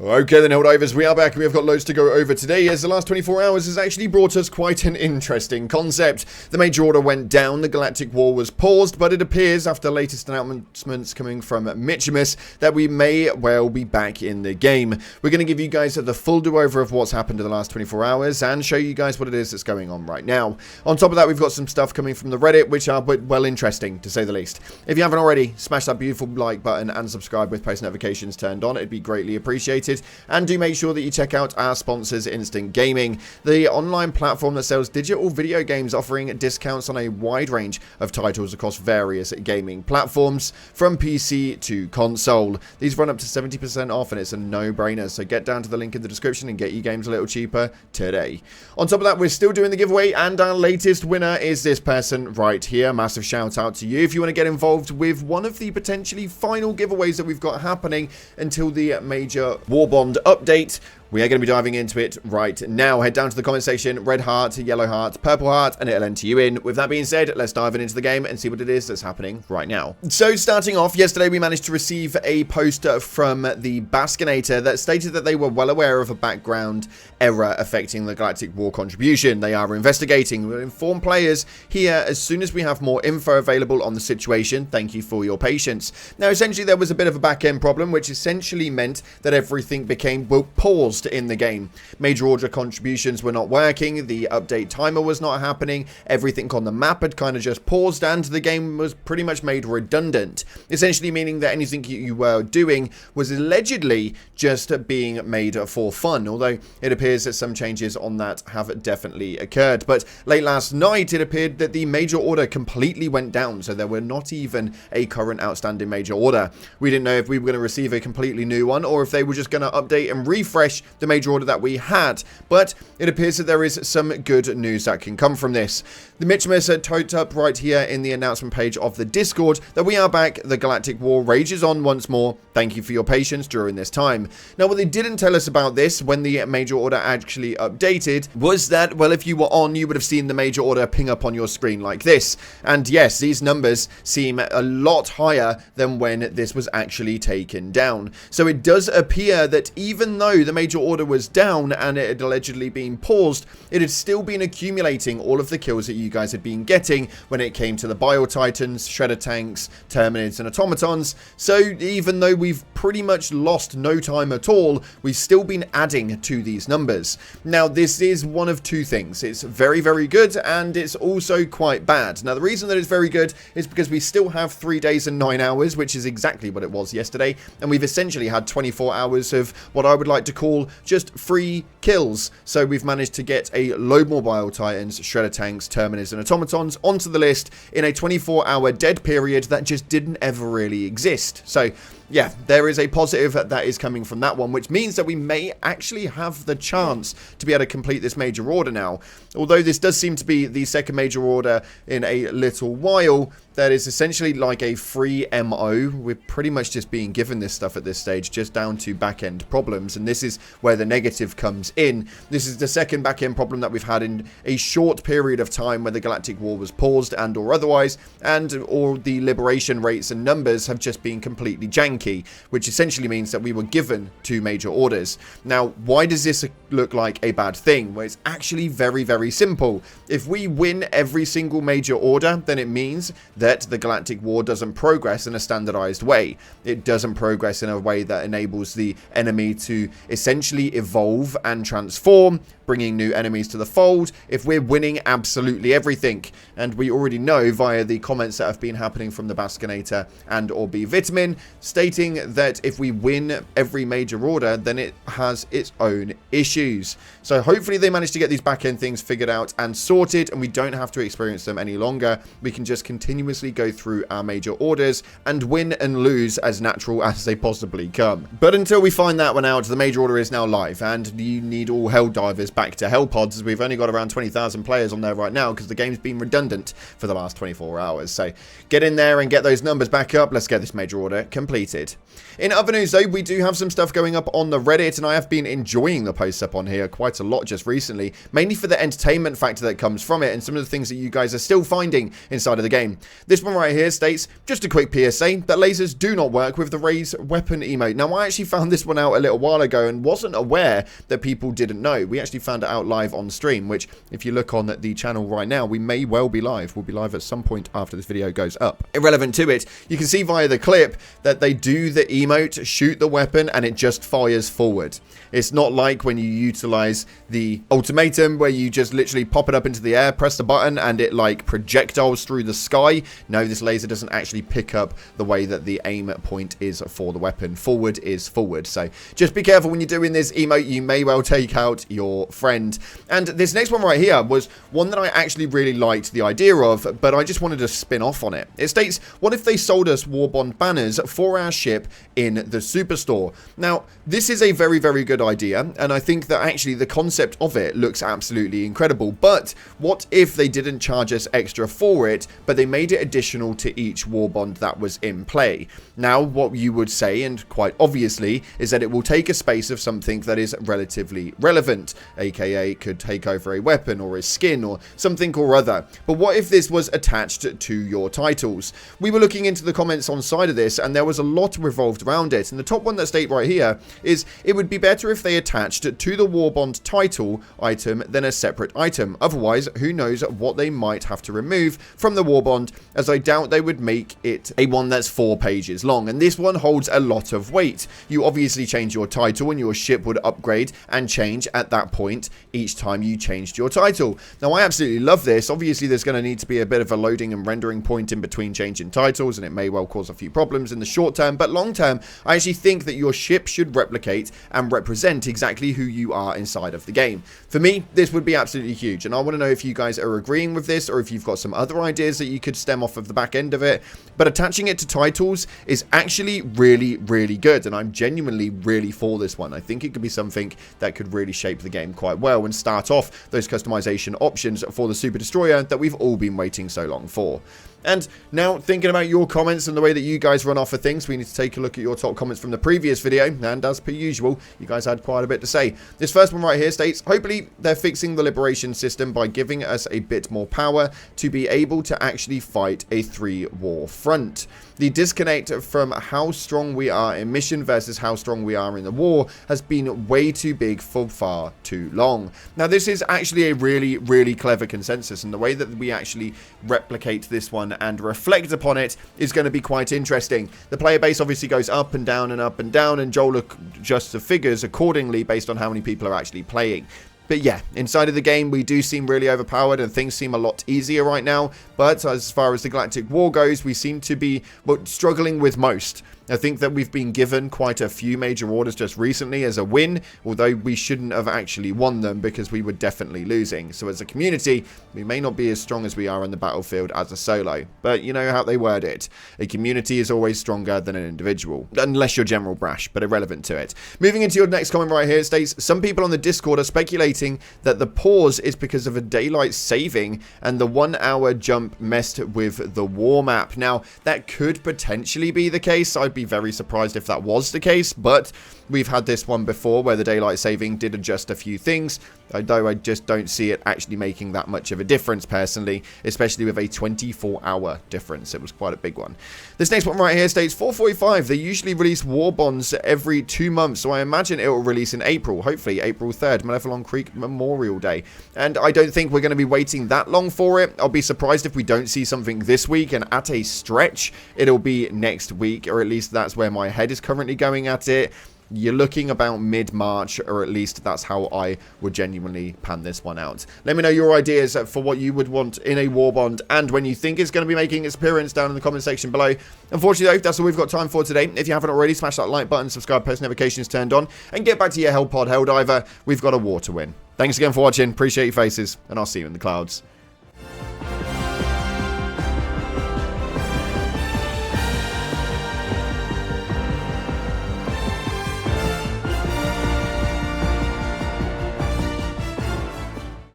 Okay then, Helldivers, we are back and we have got loads to go over today, as the last 24 hours has actually brought us quite an interesting concept. The Major Order went down, the Galactic War was paused, but it appears, after latest announcements coming from Mitchimus, that we may well be back in the game. We're going to give you guys the full do-over of what's happened in the last 24 hours and show you guys what it is that's going on right now. On top of that, we've got some stuff coming from the Reddit, which are, well, interesting, to say the least. If you haven't already, smash that beautiful like button and subscribe with post notifications turned on. It'd be greatly appreciated. And do make sure that you check out our sponsors, Instant Gaming, the online platform that sells digital video games, offering discounts on a wide range of titles across various gaming platforms, from PC to console. These run up to 70% off, and it's a no-brainer, so get down to the link in the description and get your games a little cheaper today. On top of that, we're still doing the giveaway, and our latest winner is this person right here. Massive shout out to you if you want to get involved with one of the potentially final giveaways that we've got happening until the major War Bond update. We are going to be diving into it right now. Head down to the comment section, red heart, yellow heart, purple heart, and it'll enter you in. With that being said, let's dive into the game and see what it is that's happening right now. So starting off, yesterday we managed to receive a poster from the Baskinator that stated that they were well aware of a background error affecting the Galactic War contribution. They are investigating. We'll inform players here as soon as we have more info available on the situation. Thank you for your patience. Now, essentially, there was a bit of a back-end problem, which essentially meant that everything became, well, paused in the game. Major order contributions were not working, the update timer was not happening, everything on the map had kind of just paused, and the game was pretty much made redundant, essentially meaning that anything you were doing was allegedly just being made for fun, although it appears that some changes on that have definitely occurred. But late last night it appeared that the major order completely went down, so there were not even a current outstanding major order. We didn't know if we were going to receive a completely new one or if they were just going to update and refresh the major order that we had, but it appears that there is some good news that can come from this. The Mitchimus had typed up right here in the announcement page of the Discord that we are back, the Galactic War rages on once more, thank you for your patience during this time. Now, what they didn't tell us about this when the major order actually updated was that, well, if you were on, you would have seen the major order ping up on your screen like this, and yes, these numbers seem a lot higher than when this was actually taken down. So it does appear that even though the major order was down and it had allegedly been paused, it had still been accumulating all of the kills that you guys had been getting when it came to the Bio-Titans, Shredder Tanks, Terminids and Automatons. So even though we've pretty much lost no time at all, we've still been adding to these numbers. Now, this is one of two things. It's very, very good, and it's also quite bad. Now, the reason that it's very good is because we still have 3 days and 9 hours, which is exactly what it was yesterday, and we've essentially had 24 hours of what I would like to call just free kills. So we've managed to get a load more Bio-Titans, Shredder Tanks, Terminids and Automatons onto the list in a 24-hour dead period that just didn't ever really exist. So yeah, there is a positive that is coming from that one, which means that we may actually have the chance to be able to complete this major order now. Although this does seem to be the second major order in a little while, that is essentially like a free MO. We're pretty much just being given this stuff at this stage, just down to back-end problems, and this is where the negative comes in. This is the second back-end problem that we've had in a short period of time where the Galactic War was paused and or otherwise, and all the liberation rates and numbers have just been completely janky, which essentially means that we were given 2 major orders. Now, why does this look like a bad thing? Well, it's actually very, very simple. If we win every single major order, then it means that the Galactic War doesn't progress in a standardized way. It doesn't progress in a way that enables the enemy to essentially evolve and transform, bringing new enemies to the fold if we're winning absolutely everything. And we already know via the comments that have been happening from the Baskinator and or B Vitamin, stating that if we win every major order, then it has its own issues. So hopefully they manage to get these back-end things figured out and sorted, and we don't have to experience them any longer. We can just continuously go through our major orders and win and lose as natural as they possibly come. But until we find that one out, the major order is now live, and you need all Helldivers back to Hell Pods, as we've only got around 20,000 players on there right now because the game's been redundant for the last 24 hours. So get in there and get those numbers back up. Let's get this major order completed. wanted. In other news though, we do have some stuff going up on the Reddit, and I have been enjoying the posts up on here quite a lot just recently, mainly for the entertainment factor that comes from it and some of the things that you guys are still finding inside of the game. This one right here states, just a quick PSA, that lasers do not work with the raise weapon emote. Now I actually found this one out a little while ago and wasn't aware that people didn't know. We actually found it out live on stream, which if you look on the channel right now, we may well be live. We'll be live at some point after this video goes up. Irrelevant to it, you can see via the clip that they do the emote, shoot the weapon, and it just fires forward. It's not like when you utilize the ultimatum where you just literally pop it up into the air, press the button, and it like projectiles through the sky. No, this laser doesn't actually pick up the way that the aim point is for the weapon. Forward is forward. So just be careful when you're doing this emote. You may well take out your friend. And this next one right here was one that I actually really liked the idea of, but I just wanted to spin off on it. It states, what if they sold us Warbond banners for our ship in the Superstore? Now, this is a very, very good idea, and I think that actually the concept of it looks absolutely incredible. But what if they didn't charge us extra for it, but they made it additional to each Warbond that was in play? Now, what you would say, and quite obviously, is that it will take a space of something that is relatively relevant, aka could take over a weapon or a skin or something or other. But what if this was attached to your titles? We were looking into the comments on side of this, and there was a lot revolved around it, and the top one that state right here is, it would be better if they attached to the Warbond title item than a separate item. Otherwise, who knows what they might have to remove from the Warbond, as I doubt they would make it a one that's 4 pages long. And this one holds a lot of weight. You obviously change your title and your ship would upgrade and change at that point each time you changed your title. Now, I absolutely love this. Obviously, there's going to need to be a bit of a loading and rendering point in between changing titles, and it may well cause a few problems in the short term, but long term, I actually think that your ship should replicate and represent exactly who you are inside of the game. For me, this would be absolutely huge, and I want to know if you guys are agreeing with this or if you've got some other ideas that you could stem off of the back end of it. But attaching it to titles is actually really, really good, and I'm genuinely really for this one. I think it could be something that could really shape the game quite well and start off those customization options for the Super Destroyer that we've all been waiting so long for. And now, thinking about your comments and the way that you guys run off of things, we need to take a look at your top comments from the previous video, and as per usual, you guys had quite a bit to say. This first one right here states, hopefully they're fixing the liberation system by giving us a bit more power to be able to actually fight a 3-war front. The disconnect from how strong we are in mission versus how strong we are in the war has been way too big for far too long. Now, this is actually a really, really clever consensus, and the way that we actually replicate this one and reflect upon it is going to be quite interesting. The player base obviously goes up and down and up and down, and Joel adjusts the figures accordingly based on how many people are actually playing. But yeah, inside of the game, we do seem really overpowered and things seem a lot easier right now. But as far as the Galactic War goes, we seem to be struggling with most. I think that we've been given quite a few major orders just recently as a win, although we shouldn't have actually won them because we were definitely losing. So as a community, we may not be as strong as we are on the battlefield as a solo. But you know how they word it. A community is always stronger than an individual. Unless you're General Brash, but irrelevant to it. Moving into your next comment right here, it states, some people on the Discord are speculating that the pause is because of a daylight saving and the 1 hour jump messed with the war map. Now, that could potentially be the case. I'd be very surprised if that was the case, but we've had this one before where the daylight saving did adjust a few things, although I just don't see it actually making that much of a difference personally, especially with a 24-hour difference. It was quite a big one. This next one right here states 445. They usually release war bonds every 2 months, so I imagine it will release in April, hopefully April 3rd, Malevolon Creek Memorial Day. And I don't think we're going to be waiting that long for it. I'll be surprised if we don't see something this week, and at a stretch, it'll be next week, or at least that's where my head is currently going at it. You're looking about mid-March, or at least that's how I would genuinely pan this one out. Let me know your ideas for what you would want in a war bond and when you think it's going to be making its appearance down in the comment section below. Unfortunately, though, that's all we've got time for today. If you haven't already, smash that like button, subscribe, post notifications turned on, and get back to your Hellpod Helldiver. We've got a war to win. Thanks again for watching. Appreciate your faces, and I'll see you in the clouds.